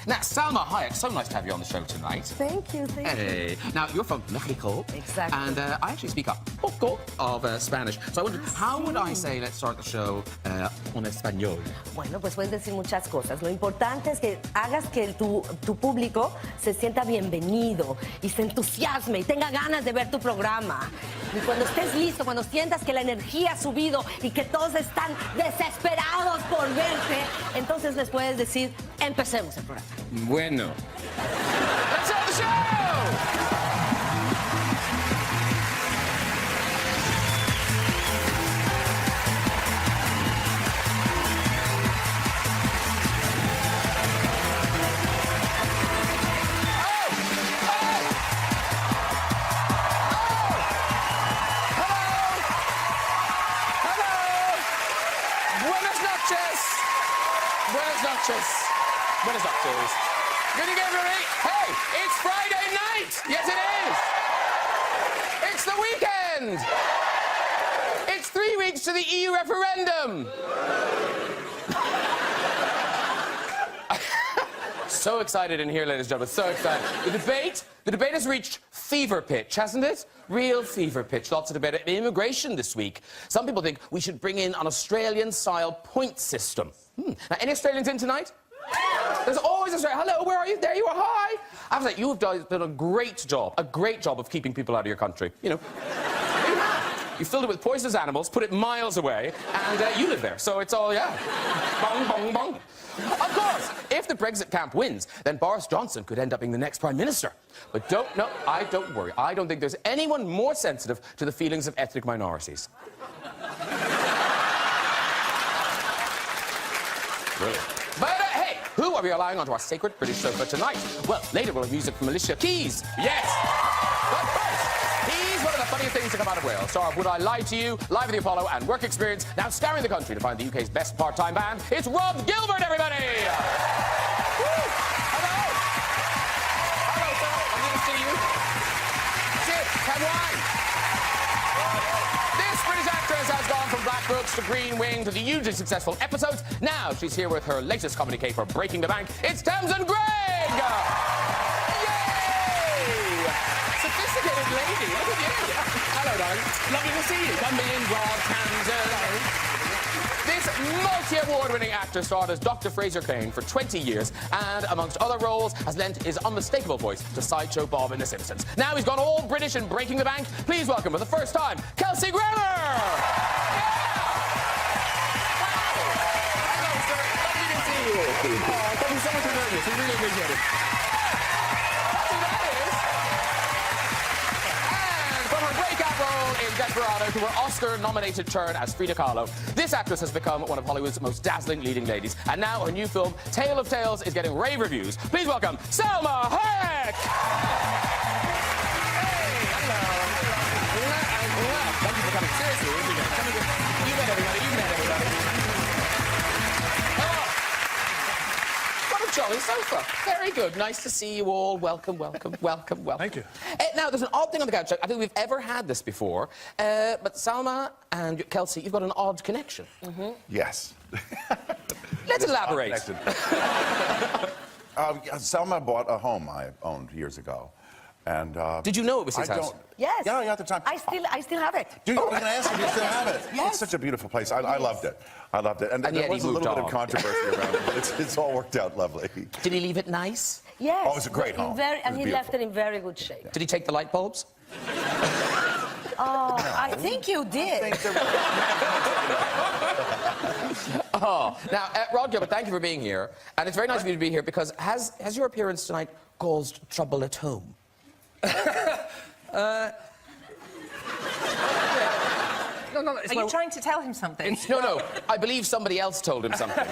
Now, Salma, Hayek, so nice to have you on the show tonight. Thank you, thank you. Now, you're from Mexico. Exactly. And I actually speak a poco of Spanish. So I wonder, how would I say, let's start the show en español? Bueno, pues puedes decir muchas cosas. Lo importante es que hagas que tu público se sienta bienvenido y se entusiasme y tenga ganas de ver tu programa. Y cuando estés listo, cuando sientas que la energía ha subido y que todos están desesperados por verte, entonces les puedes decir, empecemos el programa. Bueno. Let's start the show! Buenas noches. Good evening, everybody. Hey, it's Friday night. Yes, it is. It's the weekend. It's 3 weeks to the EU referendum. So excited in here, ladies and gentlemen. So excited. The debate has reached fever pitch, hasn't it? Real fever pitch. Lots of debate on immigration this week. Some people think we should bring in an Australian-style point system. Now, any Australians in tonight? There's always Australia. Hello, where are you? There you are. Hi. I have to say, you have done a great job of keeping people out of your country. You know, you filled it with poisonous animals, put it miles away, and you live there. So it's all, yeah. Bong, bong, bong. Of course, if the Brexit camp wins, then Boris Johnson could end up being the next Prime Minister. But don't worry. I don't think there's anyone more sensitive to the feelings of ethnic minorities. Really? But, hey, who are we allowing onto our sacred British sofa tonight? Well, later we'll have music from Alicia Keys. Yes! But first, he's one of the funniest things to come out of Wales. Star of Would I Lie to You, Live at the Apollo, and Work Experience, now scouring the country to find the UK's best part-time band. It's Rhod Gilbert, everybody! Woo! Hello! Hello, sir. I'm good to see you. Sit, come on. This British actress has gone from Black Books to Green Wing to the hugely successful Episodes. Now she's here with her latest comedy caper, Breaking the Bank. It's Tamsin Greig! Yay! Sophisticated lady. Look at you. Hello, darling. Lovely to see you. Come in, Rhod, Tamsin. This multi-award-winning actor starred as Dr. Fraser Crane for 20 years and, amongst other roles, has lent his unmistakable voice to Sideshow Bob in The Simpsons. Now he's gone all British in Breaking the Bank. Please welcome for the first time, Kelsey. Yeah! Oh, thank you so much for doing this. We really appreciate it. That's who that is. And from her breakout role in Desperado to her Oscar-nominated turn as Frida Kahlo, this actress has become one of Hollywood's most dazzling leading ladies. And now her new film, Tale of Tales, is getting rave reviews. Please welcome Salma Hayek! Hey, hello. Thank you for coming. Seriously, you met everybody. Jolly sofa. Very good. Nice to see you all. Welcome, welcome, welcome, welcome. Thank you. Now, there's an odd thing on the couch. I don't think we've ever had this before. But Salma and Kelsey, you've got an odd connection. Mm-hmm. Yes. Let's elaborate. Salma bought a home I owned years ago. And, did you know it was his house? Yes. Yeah, at the time. I still have it. I was going to ask you, do you still have it? Yes. It's such a beautiful place. I loved it. I loved it. And there was a little bit of controversy around it, but it's all worked out lovely. Did he leave it nice? Yes. Oh, it was a great home. And he left it in very good shape. Did he take the light bulbs? Oh, I think you did. Oh, now, Rhod Gilbert, thank you for being here. And it's very nice of you to be here because has your appearance tonight caused trouble at home? No, Are you trying to tell him something? No, I believe somebody else told him something.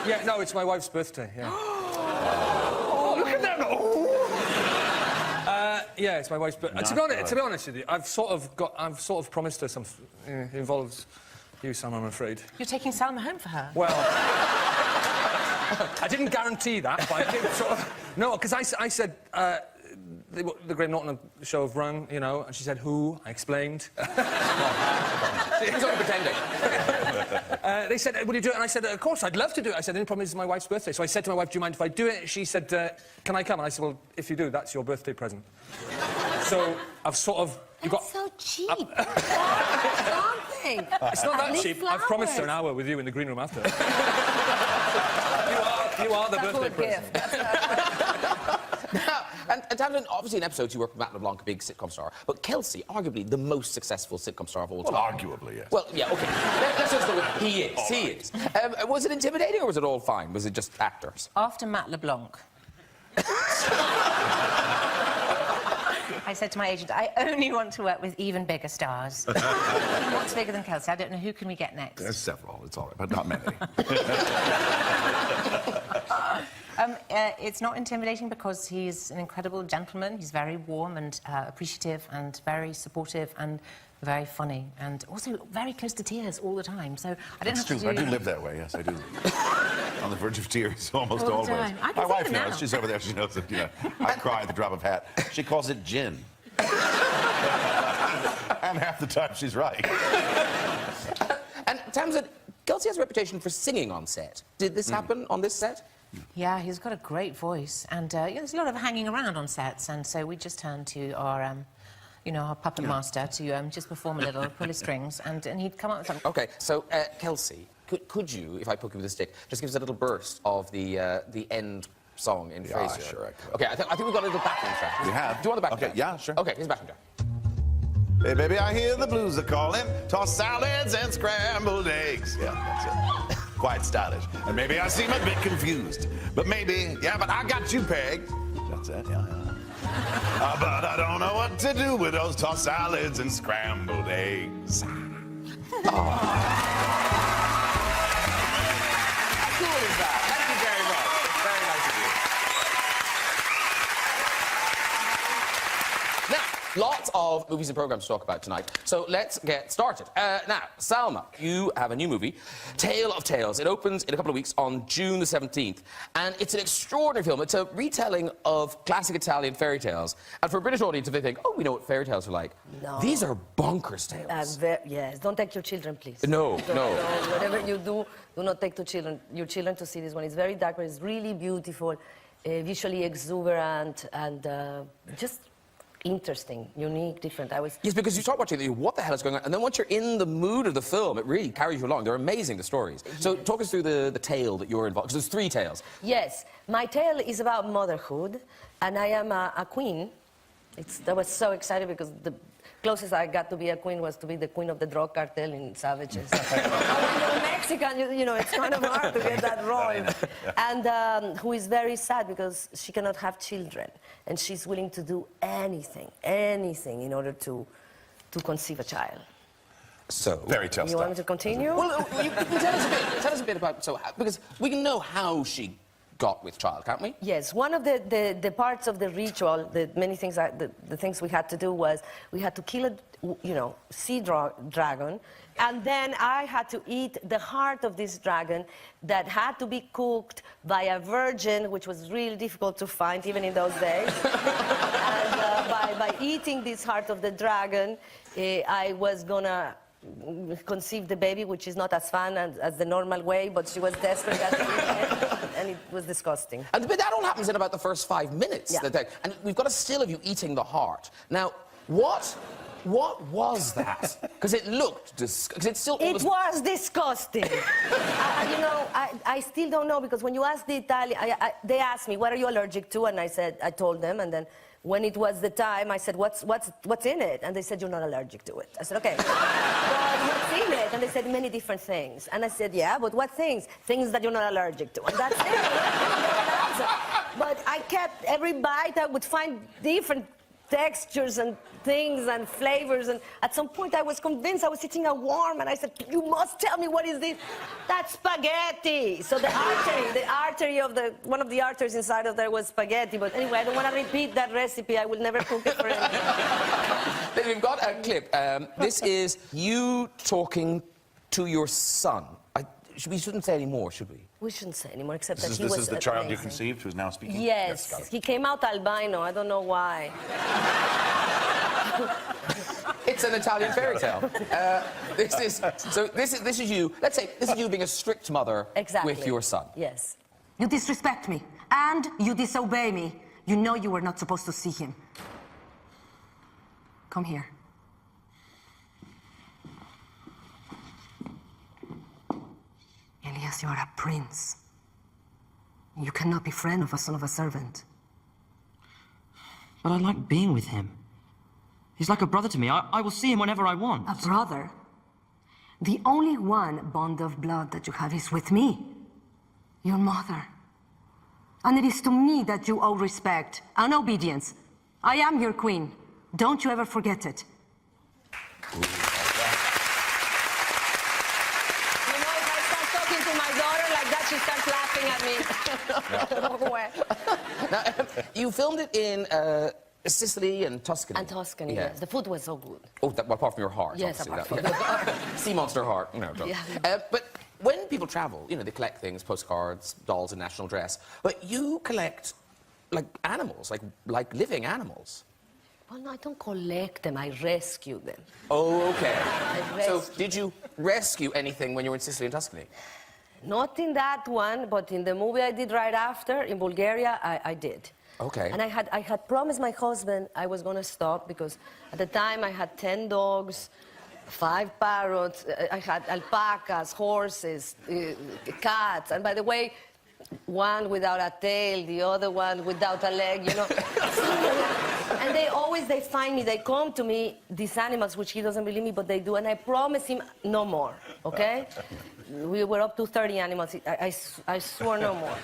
Yeah, no, it's my wife's birthday, yeah. Oh, look at that! Oh. Yeah, it's my wife's birthday. To be honest with you, I've sort of promised her something. It involves you, Sam, I'm afraid. You're taking Salma home for her? Well, I didn't guarantee that, but I did sort of... No, because I said... the Greig Norton show have run, you know, and she said, who? I explained. She was only pretending. They said, will you do it? And I said, of course, I'd love to do it. I said, the only problem is it's my wife's birthday. So I said to my wife, do you mind if I do it? She said, can I come? And I said, well, if you do, that's your birthday present. So I've sort of... That's so cheap. Something. It's not that cheap. I've promised her an hour with you in the green room after. you are the birthday present. Now, and Tamsin, obviously in episodes you work with Matt LeBlanc, a big sitcom star, but Kelsey, arguably the most successful sitcom star of all time. Well, arguably, yes. Well, yeah, OK. Let's just go with he is. He is. Was it intimidating or was it all fine? Was it just actors? After Matt LeBlanc. I said to my agent, I only want to work with even bigger stars. What's bigger than Kelsey? I don't know. Who can we get next? There's several. It's all right, but not many. It's not intimidating because he's an incredible gentleman. He's very warm and appreciative and very supportive and very funny and also very close to tears all the time. So I don't have to do... I do live that way, yes, I do. On the verge of tears almost All the always. time. I can My see wife it now. knows. She's over there. She knows that, you know, I cry at the drop of a hat. She calls it gin. And half the time she's right. And Tamsin, Kelsey has a reputation for singing on set. Did this happen on this set? Yeah, he's got a great voice. And you know, there's a lot of hanging around on sets. And so we just turned to our... you know, our puppet master to just perform a little, pull his strings, and he'd come up with something. OK, so, Kelsey, could you, if I poke you with a stick, just give us a little burst of the end song in Frasier? Sure, I could. OK, I think we've got a little backing track. We have? Do you want the backing track? Yeah, sure. OK, here's the backing track. Hey, baby, I hear the blues are calling. Toss salads and scrambled eggs. Yeah, that's it. Quite stylish. And maybe I seem a bit confused. But maybe, yeah, but I got you pegged. That's it, yeah. But I don't know what to do with those tossed salads and scrambled eggs. How cool is that? Thank you very much. Very nice of you. Now, lots of movies and programs to talk about tonight, so let's get started. Now, Salma, you have a new movie, Tale of Tales. It opens in a couple of weeks on June the 17th, and it's an extraordinary film. It's a retelling of classic Italian fairy tales, and for a British audience, if they think, oh, we know what fairy tales are like, No. these are bonkers tales. Yes, don't take your children, please. No. Whatever you do not take your children to see this one. It's very dark, but it's really beautiful, visually exuberant, and just interesting, unique, different. Yes, because you start watching it, what the hell is going on? And then once you're in the mood of the film, it really carries you along. They're amazing, the stories. So talk us through the tale that you're involved, because there's 3 tales. Yes, my tale is about motherhood, and I am a queen. I was so excited because the closest I got to be a queen was to be the queen of the drug cartel in Savages. When you're Mexican, you know, it's kind of hard to get that role. And who is very sad because she cannot have children. And she's willing to do anything in order to conceive a child. So, fairy tale You stuff. want me to continue? Well, you can tell us a bit about, because we can know how she got with child, can't we? Yes, one of the parts of the ritual, the things we had to do was we had to kill a sea dragon, and then I had to eat the heart of this dragon that had to be cooked by a virgin, which was really difficult to find even in those days. And by eating this heart of the dragon, I was gonna conceive the baby, which is not as fun as the normal way, but she was desperate at the end, and it was disgusting. But that all happens in about the first 5 minutes. Yeah. And we've got a still of you eating the heart. Now, what was that? Because it looked disgusting. It was disgusting. I still don't know, because when you ask the Italian, they asked me, what are you allergic to? And I told them, and then when it was the time, I said, what's in it? And they said, you're not allergic to it. I said, okay. But what's in it? And they said, many different things. And I said, yeah, but what things? Things that you're not allergic to. And that's it. But I kept, every bite, I would find different textures and things and flavors, and at some point I was convinced I was eating a worm, and I said, you must tell me what is this? That's spaghetti. So the artery of one of the arteries inside of there was spaghetti, but anyway, I don't want to repeat that recipe. I will never cook it for anyone. We've got a clip. This is you talking to your son. We shouldn't say any more, should we? We shouldn't say anymore, except that he This was is the child amazing. you conceived who's now speaking? Yes, got it. he came out albino. I don't know why. It's an Italian fairy tale. This is you. Let's say this is you being a strict mother Exactly. with your son. Yes. You disrespect me, and you disobey me. You know you were not supposed to see him. Come here. Elias, you are a prince. You cannot be friend of a son of a servant. But I like being with him. He's like a brother to me. I will see him whenever I want. A brother? The only one bond of blood that you have is with me, your mother. And it is to me that you owe respect and obedience. I am your queen. Don't you ever forget it. You know, if I start talking to my daughter like that, she starts laughing at me. Now, you filmed it in Sicily and Tuscany. And Tuscany, Yeah. yes. The food was so good. Oh, apart from your heart. Yes, obviously, apart from the heart. Sea monster heart. No, don't. Yeah. But when people travel, you know, they collect things, postcards, dolls in national dress. But you collect, like, animals, like living animals. Well, no, I don't collect them. I rescue them. Oh, okay. So, rescue. did you rescue anything when you were in Sicily and Tuscany? Not in that one, but in the movie I did right after, in Bulgaria, I did. Okay. And I had promised my husband I was going to stop because at the time I had 10 dogs, 5 parrots, I had alpacas, horses, cats, and by the way, one without a tail, the other one without a leg, you know. And they find me, they come to me, these animals, which he doesn't believe me, but they do, and I promise him no more, okay? We were up to 30 animals. I swore no more.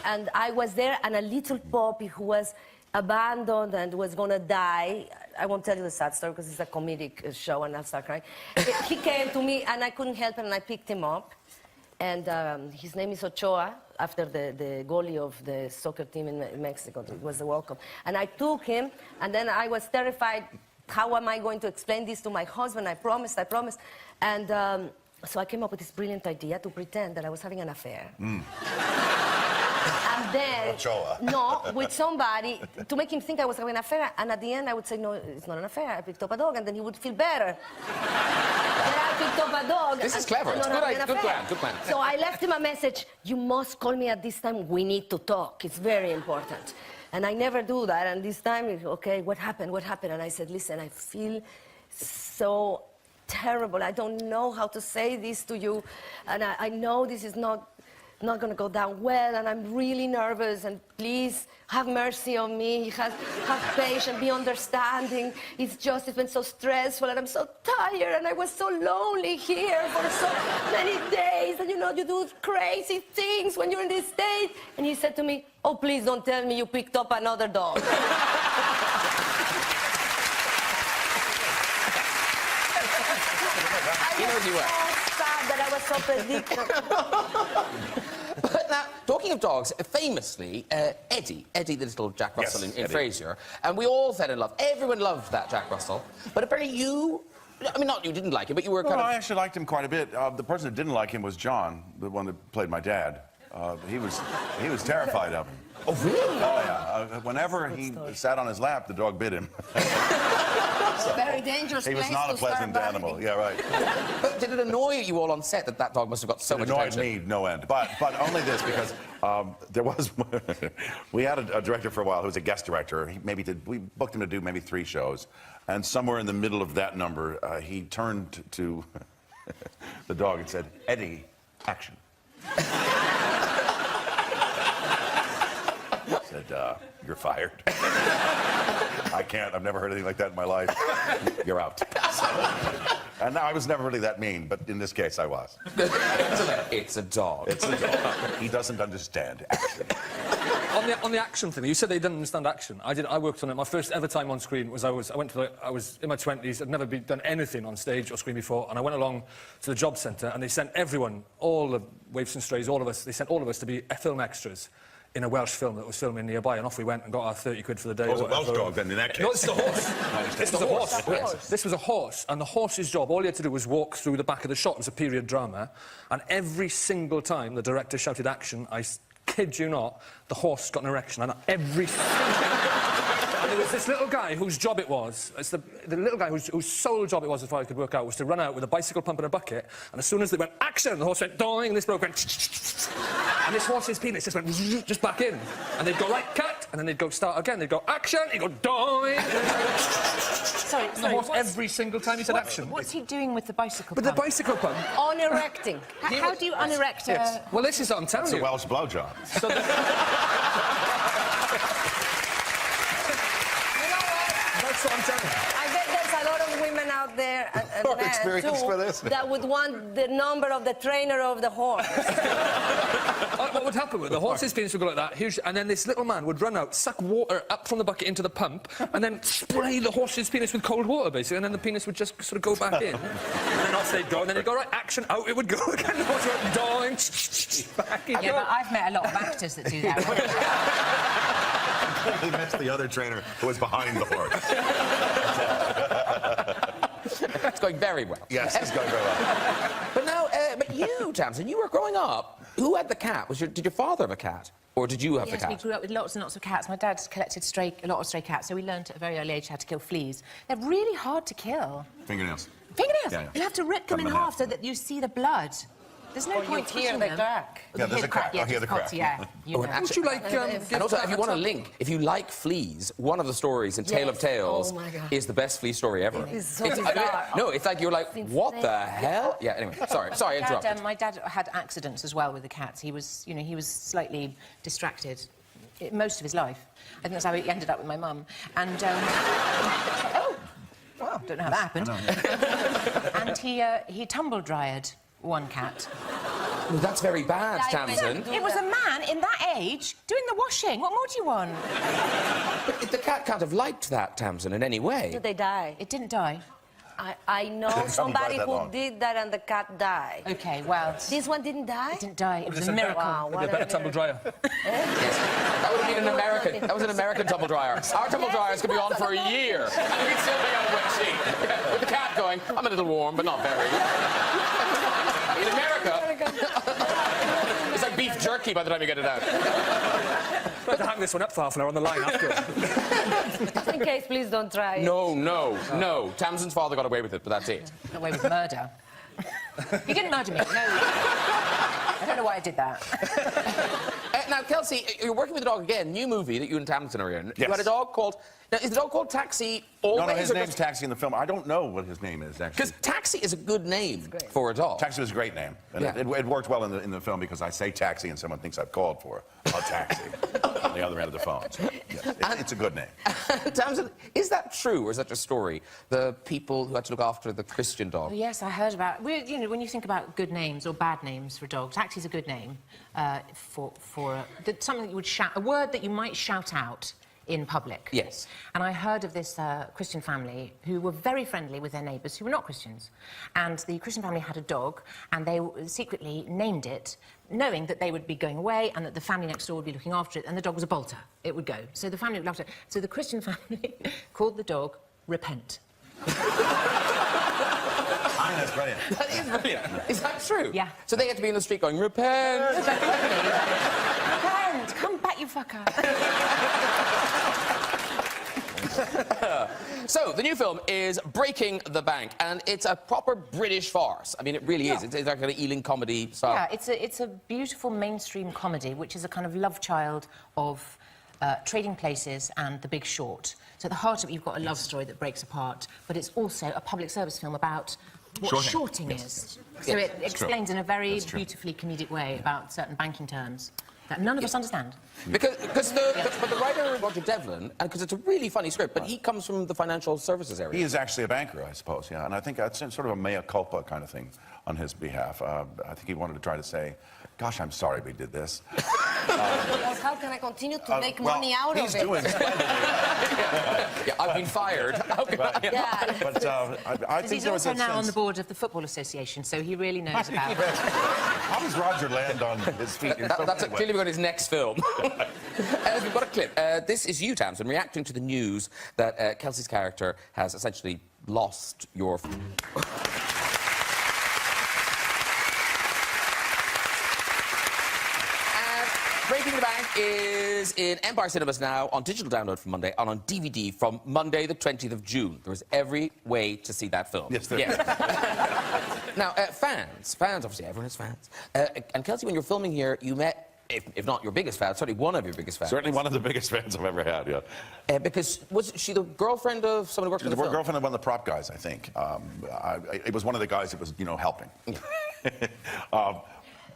And I was there, and a little puppy who was abandoned and was gonna die. I won't tell you the sad story because it's a comedic show, and I'll start crying. He came to me, and I couldn't help it, and I picked him up. And his name is Ochoa, after the goalie of the soccer team in Mexico. It was the World Cup. And I took him, and then I was terrified. How am I going to explain this to my husband? I promised. And so I came up with this brilliant idea to pretend that I was having an affair. And then, Ochoa. no, with somebody, to make him think I was having an affair. And at the end, I would say, no, it's not an affair. I picked up a dog, and then he would feel better. Then I picked up a dog. This is clever. It's good plan. So I left him a message. You must call me at this time. We need to talk. It's very important. And I never do that. And this time, okay, what happened? And I said, listen, I feel so terrible. I don't know how to say this to you. And I know this is not going to go down well, and I'm really nervous, and please have mercy on me. Have patience, be understanding. It's been so stressful, and I'm so tired, and I was so lonely here for so many days, and you know, you do crazy things when you're in this state. And he said to me, oh, please don't tell me you picked up another dog. He knows you well. So sad that I was so predictable. But now, talking of dogs, famously, Eddie the little Jack Russell Yes, in Eddie. Frasier, and we all fell in love. Everyone loved that Jack Russell. But apparently you, I mean, not you didn't like him, but you were kind I of... actually liked him quite a bit. The person that didn't like him was John, the one that played my dad. He was terrified of him. Oh, really? Oh, yeah. Whenever he sat on his lap, the dog bit him. Very dangerous He was place not to a pleasant start animal. biting. Yeah, right. But did it annoy you all on set that dog must have got so It much annoyed attention? me no end. But only this, because there was... we had a director for a while who was a guest director. We booked him to do maybe 3 shows. And somewhere in the middle of that number, he turned to the dog and said, Eddie, action. Said, you're fired. I can't. I've never heard anything like that in my life. You're out. And I was never really that mean, but in this case, I was. It's a dog. It's a dog. He doesn't understand action. On the action thing, you said they didn't understand action. I worked on it. My first ever time on screen was I was in my 20s. I'd never done anything on stage or screen before, and I went along to the job centre, and they sent everyone, all the waifs and strays, all of us. They sent all of us to be film extras in a Welsh film that was filming nearby, and off we went and got our 30 quid for the day. It was a Welsh dog then, in that case. No, it's the horse. This was a horse. Horse. This was a horse, and the horse's job, all he had to do was walk through the back of the shot. It was a period drama, and every single time the director shouted action, I kid you not, the horse got an erection, and every And there was this little guy whose job it was, it's the little guy whose sole job it was, as far as I could work out, was to run out with a bicycle pump and a bucket, and as soon as they went, action, the horse went, doing, and this bloke went, and this horse's penis just went, just back in. And they'd go, right, cut, and then they'd go, start again, they'd go, action, he'd go, doing, Sorry, the horse every single time he said action. What's he doing with the bicycle With pump? the bicycle pump? Unerecting. How do you unerect a... Well, this is what I'm telling It's a you. Welsh blowjob. So the... That's what I'm telling you. I bet there's a lot of women out there and Or men experience too, for this. that would want the number of the trainer of the horse. What would happen with the horse's penis would go like that, huge, and then this little man would run out, suck water up from the bucket into the pump, and then spray the horse's penis with cold water, basically, and then the penis would just sort of go back in. And then off they'd go, and then they'd go, right, action, out it would go again. The horse went, dying, back in. Yeah, but I've met a lot of actors that do that. He missed the other trainer who was behind the horse. It's going very well. Yes, it's going very well. But now, but you, Tamsin, you were growing up. Who had the cat? Did your father have a cat? Or did you have the Yes, cat? we grew up with lots and lots of cats. My dad collected a lot of stray cats, so we learned at a very early age how to kill fleas. They're really hard to kill. Fingernails. Fingernails! Yeah, yeah. You have to rip them Cut in them in half half. so that you see the blood. There's no Or you point hear pushing the them. crack. Yeah, there's a crack. Yeah, I hear the just crack. Yeah, you know. Would you like... And also, if you want a link, if you like fleas, one of the stories in Tale of Yes. Tales Oh, my God. is the best flea story ever. It's so bizarre. No, it's like you're like, It's what the insane. hell? Yeah, anyway, sorry, I interrupted. My dad had accidents as well with the cats. He was, you know, he was slightly distracted most of his life. I think that's how he ended up with my mum. And, oh, well, don't know how that happened. And he tumble-dryed one cat. Well, that's very bad, Yeah, Tamsin. It was a man in that age doing the washing. What more do you want? But the cat can't have liked that, Tamsin, in any way. Did they die? It didn't die. I know somebody that who long. did that and the cat died. OK, well, This one didn't die? it didn't die. It was a miracle. Wow, With what a better a tumble dryer. That would have been an American. That was an American tumble dryer. Our tumble dryers could be on for a year. And we'd still be on a wet sheet. Yeah, with the cat going, I'm a little warm, but not very. In America, it's like beef jerky by the time you get it out. I have to hang this one up for half an hour on the line afterwards. Just in case, please don't try it. No. Tamsin's father got away with it, but that's it. Got away with murder. He didn't murder me, no. I don't know why I did that. Now, Kelsey, you're working with a dog again. New movie that you and Tamsin are in. Yes. You had a dog called... Now, is the dog called Taxi always? No, his or name's just- Taxi in the film. I don't know what his name is, actually. Because Taxi is a good name for a dog. Taxi was a great name. And Yeah. it worked well in the film because I say taxi and someone thinks I've called for a taxi on the other end of the phone. So, yes, it's a good name. Tamsin, is that true, or is that just a story? The people who had to look after the Christian dog. Well, yes, I heard about... You know, when you think about good names or bad names for dogs, Taxi's a good name something that you would shout... A word that you might shout out in public. Yes. And I heard of this Christian family who were very friendly with their neighbours who were not Christians. And the Christian family had a dog, and they secretly named it, knowing that they would be going away and that the family next door would be looking after it, and the dog was a bolter. It would go. So the family looked after it. So the Christian family called the dog Repent. I mean, that's brilliant. That is brilliant. Is that true? Yeah. So they had to be in the street going, repent. Repent! Come back, you fucker. So, the new film is Breaking the Bank, and it's a proper British farce. I mean, it really is. It's like an Ealing comedy style. Yeah, it's a beautiful mainstream comedy, which is a kind of love child of Trading Places and The Big Short. So at the heart of it, you've got a love story that breaks apart, but it's also a public service film about what shorting is. So it explains in a very beautifully comedic way about certain banking terms that none of us understand. But the writer, Roger Devlin, and because it's a really funny script, but he comes from the financial services area. He is actually a banker, I suppose, yeah. And I think that's sort of a mea culpa kind of thing on his behalf. I think he wanted to try to say, gosh, I'm sorry we did this. Well, how can I continue to make money out of he's it? doing splendidly. Yeah, I've been fired. Yeah. But I think He's there was also a now on sense... the board of the Football Association, so he really knows about it. How does Roger land on his feet? That's clearly going to his next film. We've got a clip. This is you, Tamsin, reacting to the news that Kelsey's character has essentially lost your... Breaking is in Empire Cinemas now, on digital download from Monday, and on DVD from Monday, the 20th of June. There is every way to see that film. Yes, there is. Now, fans, obviously, everyone has fans. And Kelsey, when you're filming here, you met, if not your biggest fan, certainly one of your biggest fans. Certainly one of the biggest fans I've ever had, yeah. Because was she the girlfriend of someone who worked on the film? The girlfriend of one of the prop guys, I think. It was one of the guys that was, you know, helping.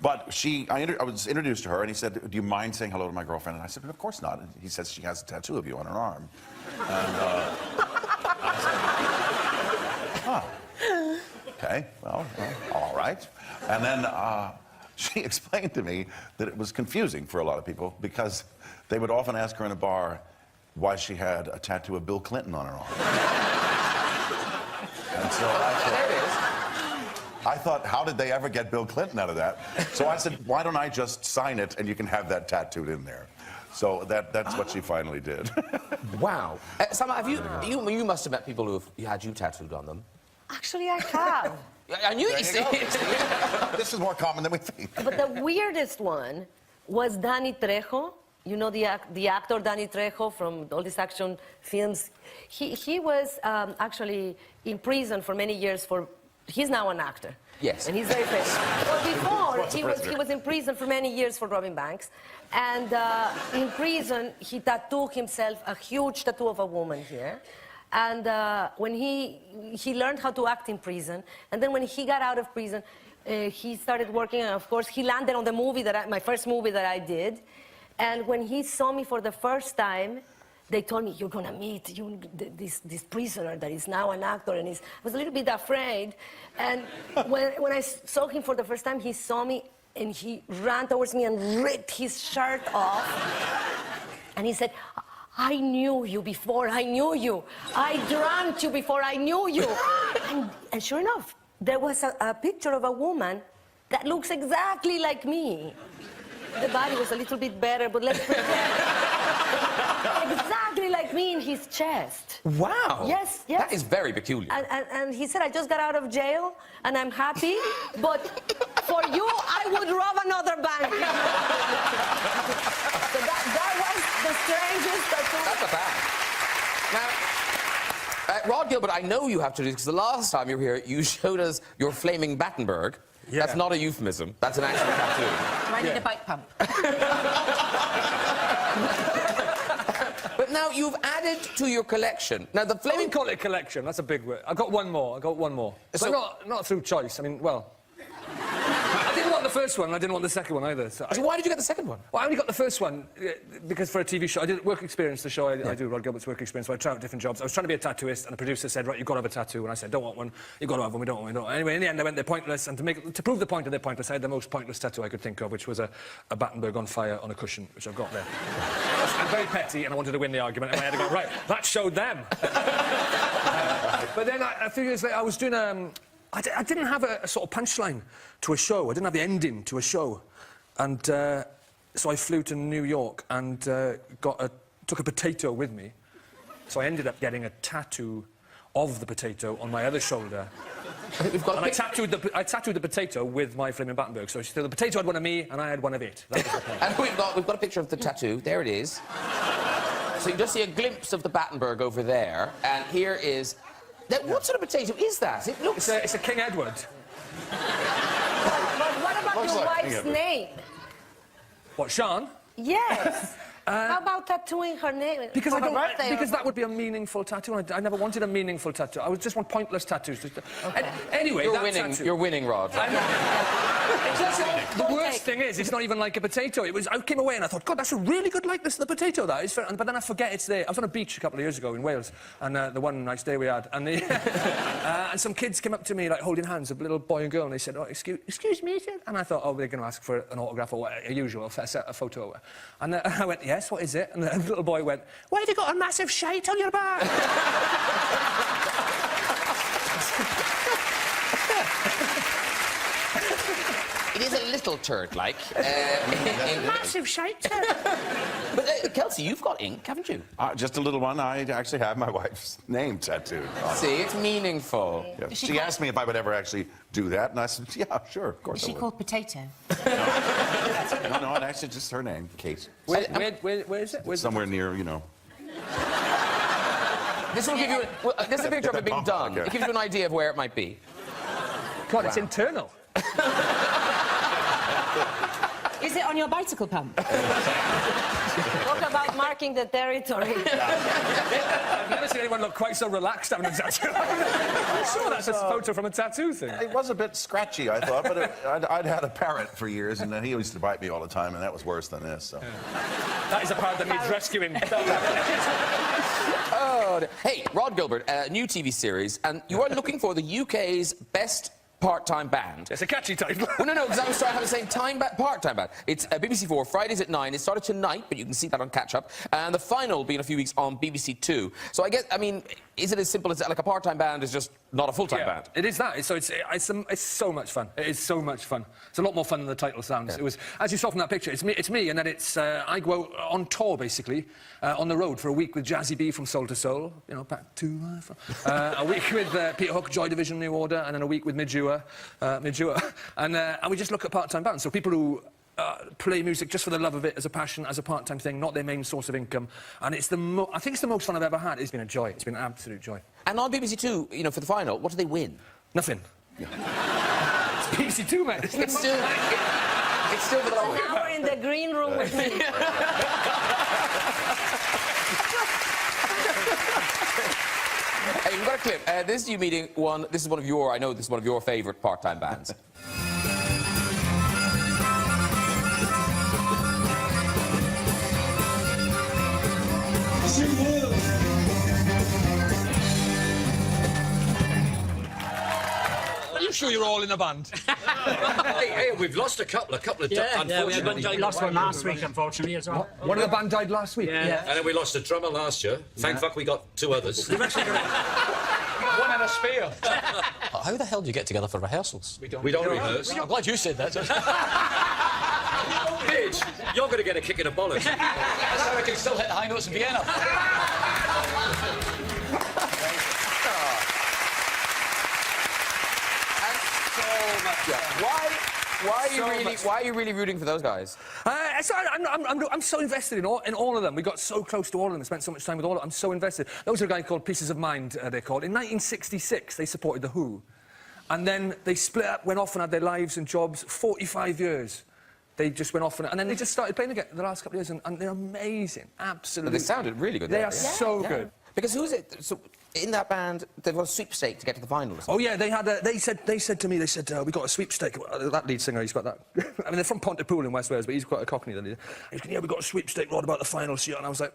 But I was introduced to her, and he said, "Do you mind saying hello to my girlfriend?" And I said, "Of course not." And he says she has a tattoo of you on her arm. And I said, "Oh, okay, well, all right." And then she explained to me that it was confusing for a lot of people because they would often ask her in a bar why she had a tattoo of Bill Clinton on her arm. And so I thought, how did they ever get Bill Clinton out of that? So I said, why don't I just sign it and you can have that tattooed in there? So that's what she finally did. Wow. Salma, have you must have met people who had you tattooed on them. Actually, I have. I knew you see. This is more common than we think. But the weirdest one was Danny Trejo. You know the actor Danny Trejo from all these action films. He was actually in prison for many years for. He's now an actor. Yes. And he's very famous. But before, he was in prison for many years for robbing banks. And in prison, he tattooed himself a huge tattoo of a woman here. And when he learned how to act in prison, and then when he got out of prison, he started working, and of course, he landed on the movie my first movie that I did. And when he saw me for the first time, they told me, "You're gonna meet this prisoner that is now an actor," and I was a little bit afraid. And when I saw him for the first time, he saw me, and he ran towards me and ripped his shirt off. And he said, "I knew you before I knew you. I dreamt you before I knew you." And sure enough, there was a picture of a woman that looks exactly like me. The body was a little bit better, but let's pretend. Exactly like me in his chest. Wow. Yes. That is very peculiar. And he said, "I just got out of jail, and I'm happy, but for you, I would rob another bank." So that was the strangest tattoo. That's a fact. Now, Rhod, Gilbert, I know you have to do this, because the last time you were here, you showed us your flaming Battenberg. Yeah. That's not a euphemism. That's an actual tattoo. I need a bike pump. But now you've added to your collection. Now the flaming... I wouldn't call it a collection. That's a big word. I got one more. So, but not through choice. I mean, well... I didn't want the first one, and I didn't want the second one either. So why did you get the second one? Well, I only got the first one because for a TV show, I did work experience, the show I do, Rhod Gilbert's work experience, so I tried out different jobs. I was trying to be a tattooist, and the producer said, "Right, you've got to have a tattoo." And I said, "Don't want one. You've got to have one. We don't want one." Anyway, in the end, I went, "They're pointless." And to prove the point of they're pointless, I had the most pointless tattoo I could think of, which was a Battenberg on fire on a cushion, which I've got there. I'm very petty, and I wanted to win the argument, and I had to go, right, that showed them. But then, a few years later, I was doing I didn't have a sort of punchline to a show. I didn't have the ending to a show. And so I flew to New York and took a potato with me. So I ended up getting a tattoo of the potato on my other shoulder. I tattooed the potato with my flaming Battenberg. So the potato had one of me, and I had one of it. That was the point. And we've got a picture of the tattoo. There it is. So you just see a glimpse of the Battenberg over there. And here is... Now, what sort of potato is that? It looks... It's a King Edward. But what about your wife's name? What, Sean? Yes. How about tattooing her name? Because because that would be a meaningful tattoo. And I never wanted a meaningful tattoo. I just want pointless tattoos. Okay. Anyway, You're winning, Rhod. The worst thing is, it's not even like a potato. I came away and I thought, God, that's a really good likeness to the potato, that is. But then I forget it's there. I was on a beach a couple of years ago in Wales, and the one nice day we had, and, and some kids came up to me, like, holding hands, a little boy and girl, and they said, "Oh, excuse me," and I thought, oh, they're going to ask for an autograph or a usual, a photo. And I went, "Yes, what is it?" And the little boy went, "Why have you got a massive shite on your back?" It is a little turd-like. Massive shite turd. But, Kelsey, you've got ink, haven't you? Just a little one. I actually have my wife's name tattooed. See, it's meaningful. Yeah. She asked me if I would ever actually do that, and I said, "Yeah, sure, of course I would." Is she called Potato? No, actually just her name, Kate. Where is it? Where's Somewhere near, you know. This will give you... Well, this is a picture of it being done. Okay. It gives you an idea of where it might be. God, it's internal. Is it on your bicycle pump? Talk about marking the territory. I've never seen anyone look quite so relaxed having a tattoo. I'm sure that's a photo from a tattoo thing. It was a bit scratchy, I thought, but I'd had a parrot for years, and he used to bite me all the time, and that was worse than this, so... That is a parrot that needs rescuing. Oh, hey, Rhod Gilbert, a new TV series, and you are looking for the UK's best part-time band. It's a catchy title. Well, no, because I was trying to have the same part-time band. It's BBC 4, Fridays at 9. It started tonight, but you can see that on catch-up. And the final will be in a few weeks on BBC 2. So I guess, I mean, is it as simple as, like, a part-time band is just not a full-time band? It is that. It's so much fun. It is so much fun. It's a lot more fun than the title sounds. Yeah. It was, as you saw from that picture, it's me, and then it's, I go out on tour, basically, on the road for a week with Jazzy B from Soul to Soul, you know, back to life. A week with Peter Hook, Joy Division, New Order, and then a week with Midua. And we just look at part-time bands. So people who play music just for the love of it, as a passion, as a part-time thing, not their main source of income. And it's I think it's the most fun I've ever had. It's been a joy. It's been an absolute joy. And on BBC 2, you know, for the final, what do they win? Nothing. Yeah. It's BBC 2, mate. It's still for the long An hour in the green room with me. Hey, we've got a clip. This is you meeting one... This is one of your... I know this is one of your favourite part-time bands. Are you sure you're all in a band? Hey, we've lost a couple unfortunately. We lost one last week, unfortunately, as well. One of the band died last week. Yeah. And then we lost a drummer last year. Thank fuck we got two others. We've actually got one and a spare. How the hell do you get together for rehearsals? We don't rehearse. I'm glad you said that. Bitch, you're going to get a kick in the bollocks. That's how I can still hit the high notes in Vienna. Why are you really rooting for those guys? I'm so invested in all of them. We got so close to all of them, spent so much time with all of them. I'm so invested. Those are a guy called Pieces of Mind, they're called. In 1966, they supported The Who. And then they split up, went off and had their lives and jobs. 45 years. They just went off and then they just started playing again the last couple of years, and they're amazing. Absolutely. They sounded really good. They are so good. Because who is it? So in that band, they've got a sweepstake to get to the final. Oh yeah, they had. They said to me, we got a sweepstake. That lead singer, he's got that. I mean, they're from Pontypool in West Wales, but he's quite a Cockney. He's going, yeah, we got a sweepstake, Rhod, about the final this year, and I was like,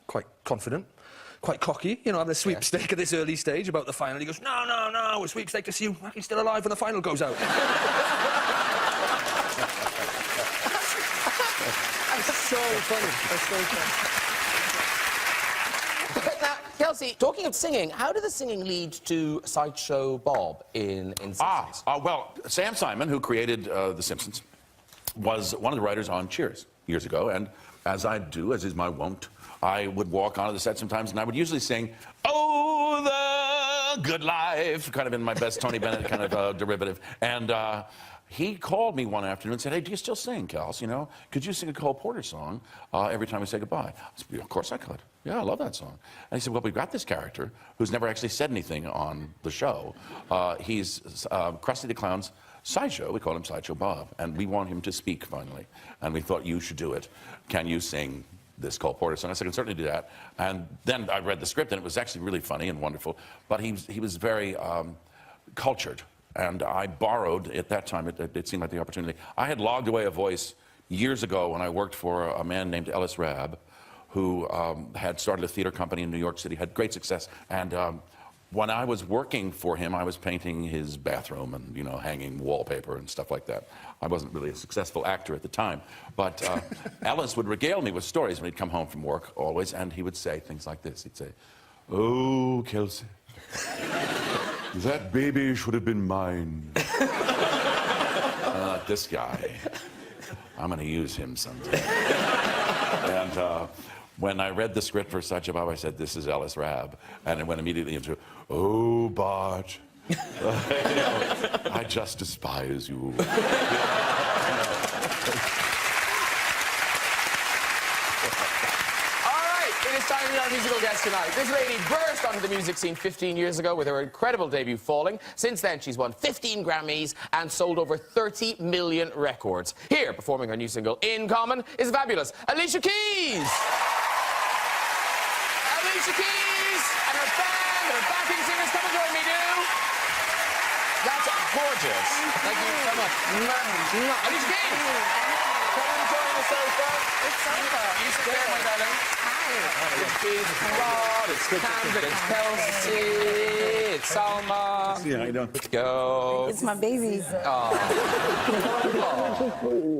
quite confident. Quite cocky, you know, have the sweepstake at this early stage about the final. He goes, no, a sweepstake to see you actually still alive when the final goes out. That's so funny. That's so funny. Now, Kelsey, talking of singing, how did the singing lead to Sideshow Bob in Simpsons? Well, Sam Simon, who created The Simpsons, was one of the writers on Cheers years ago, and as I do, as is my wont, I would walk onto the set sometimes, and I would usually sing, "Oh, the good life," kind of in my best Tony Bennett kind of derivative. And he called me one afternoon and said, "Hey, do you still sing, Kels? You know, could you sing a Cole Porter song every time we say goodbye?" I said, "Of course I could. Yeah, I love that song." And he said, "Well, we've got this character who's never actually said anything on the show. He's Krusty the Clown's sideshow. We call him Sideshow Bob, and we want him to speak finally. And we thought you should do it. Can you sing this Cole Porter song?" I said, "I can certainly do that." And then I read the script, and it was actually really funny and wonderful. But he was very cultured, and I borrowed, at that time, it seemed like the opportunity. I had logged away a voice years ago when I worked for a man named Ellis Rabb, who had started a theater company in New York City, had great success, and when I was working for him, I was painting his bathroom and, you know, hanging wallpaper and stuff like that. I wasn't really a successful actor at the time, but Ellis would regale me with stories when he'd come home from work, always, and he would say things like this. He'd say, "Oh, Kelsey, that baby should have been mine." This guy, I'm going to use him someday. And when I read the script for Sideshow Bob, I said, "This is Ellis Rabb," and it went immediately into, "Oh, Bart, you know, I just despise you." it is time to meet our musical guest tonight. This lady burst onto the music scene 15 years ago with her incredible debut, Falling. Since then, she's won 15 Grammys and sold over 30 million records. Here, performing her new single, In Common, is fabulous Alicia Keys! Alicia Keys and her band and her backing singers. Come and join me, do. That's gorgeous. Thank you so much. Alicia Keys! Come and join the sofa. It's sofa. Alicia Keys, my darling. Alicia Keys, it's Rhod, it's Tamsin, it's Kelsey, it's Salma. Yeah, how you doing? Let's go. It's my babies. Oh.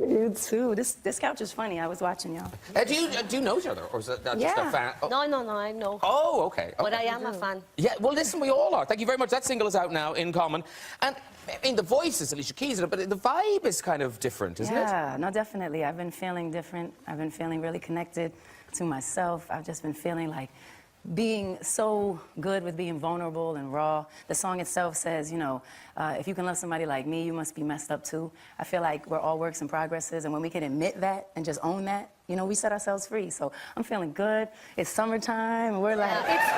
You too. This couch is funny. I was watching y'all. Do you know each other, or is that just a fan? Oh. No, I know. Oh, okay. But I am a fan. Yeah, well, listen, we all are. Thank you very much. That single is out now, In Common. And, I mean, the voice is Alicia Keys, but the vibe is kind of different, isn't it? Yeah, no, definitely. I've been feeling different. I've been feeling really connected to myself. I've just been feeling like being so good with being vulnerable and raw. The song itself says, you know, if you can love somebody like me, you must be messed up too. I feel like we're all works and progresses, and when we can admit that and just own that, you know, we set ourselves free. So I'm feeling good. It's summertime, and we're like... It's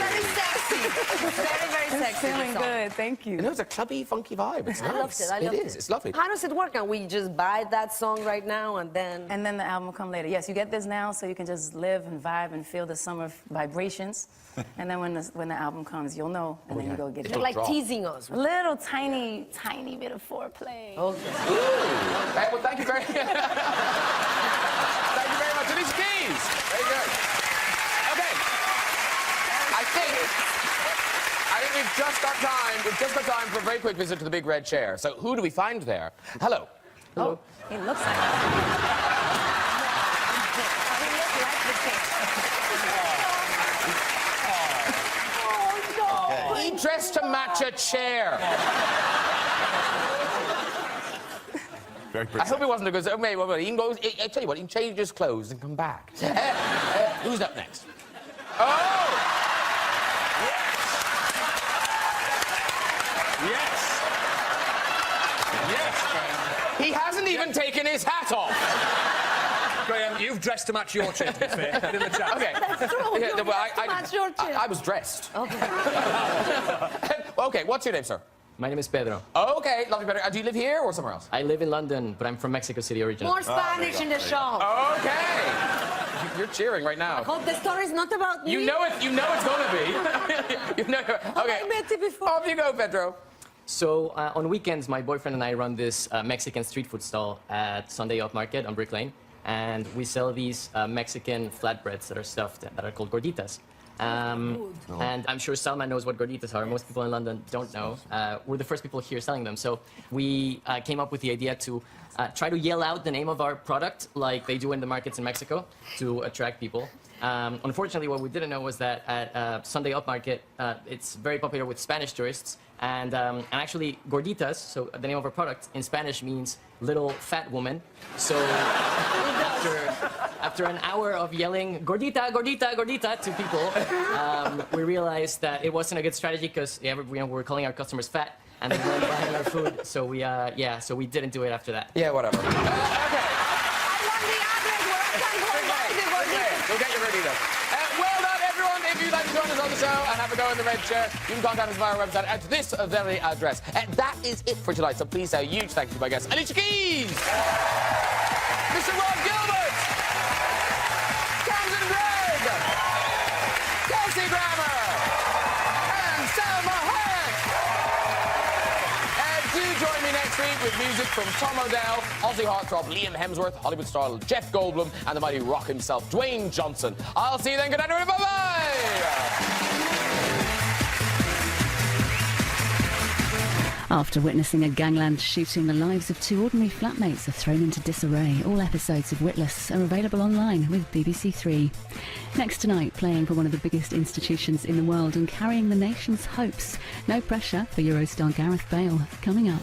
very sexy. It's very sexy. Feeling good, thank you. You know, it's a clubby, funky vibe. It's nice. I loved it. I loved it. It's lovely. How does it work? Can we just buy that song right now and then... And then the album will come later. Yes, you get this now so you can just live and vibe and feel the summer vibrations. And then when the album comes, you'll know, and then you go get it. You're like teasing us. A little tiny bit of foreplay. Okay. Hey, well, thank you very much. Thank you very much. Alicia Keys. Very good. Okay. I think we've just got time for a very quick visit to the big red chair. So who do we find there? Hello. Oh, he looks like He dressed to match a chair. Very I hope it wasn't a good... Maybe, well, he can go... I tell you what, he can change his clothes and come back. Who's up next? Oh! Yes, He hasn't even taken his hat off. Graham, you've dressed to match your chair, to be fair. Put it in the chat. Okay. That's true. Yeah, You well, have to match your chair. I was dressed. Okay. Okay, what's your name, sir? My name is Pedro. Okay, lovely, Pedro. Do you live here or somewhere else? I live in London, but I'm from Mexico City originally. More Spanish in the show. Okay. You're cheering right now. I hope the story's not about me. You know it's gonna be. You know. Okay. I met you before. Off you go, Pedro. So on weekends, my boyfriend and I run this Mexican street food stall at Sunday Up Market on Brick Lane, and we sell these Mexican flatbreads that are stuffed, that are called gorditas. And I'm sure Salma knows what gorditas are. Most people in London don't know. We're the first people here selling them. So we came up with the idea to try to yell out the name of our product like they do in the markets in Mexico to attract people. Unfortunately, what we didn't know was that at Sunday Up Market, it's very popular with Spanish tourists. And actually, gorditas, so the name of our product, in Spanish means little fat woman. So after an hour of yelling, gordita, gordita, gordita, to people, we realized that it wasn't a good strategy because we were calling our customers fat and they weren't buying our food. So we didn't do it after that. Yeah, whatever. Okay. I want the address where I can go buy the gorditas. We'll get you ready, though. Well done, everyone. If you'd like to join us on the show and have a go in the red chair, you can contact us via our website at this very address. That is it for tonight, so please say a huge thank you to my guests, Alicia Keys, Mr. Rhod Gilbert, Tamsin Greig, Kelsey and Salma Hayek. Do join me next week with music from Tom O'Dell, Aussie heartthrob Liam Hemsworth, Hollywood star Jeff Goldblum, and the mighty rock himself, Dwayne Johnson. I'll see you then. Good night, everybody. Bye-bye. After witnessing a gangland shooting, the lives of two ordinary flatmates are thrown into disarray. All episodes of Witless are available online with BBC Three. Next tonight, playing for one of the biggest institutions in the world and carrying the nation's hopes. No pressure for Eurostar Gareth Bale. Coming up.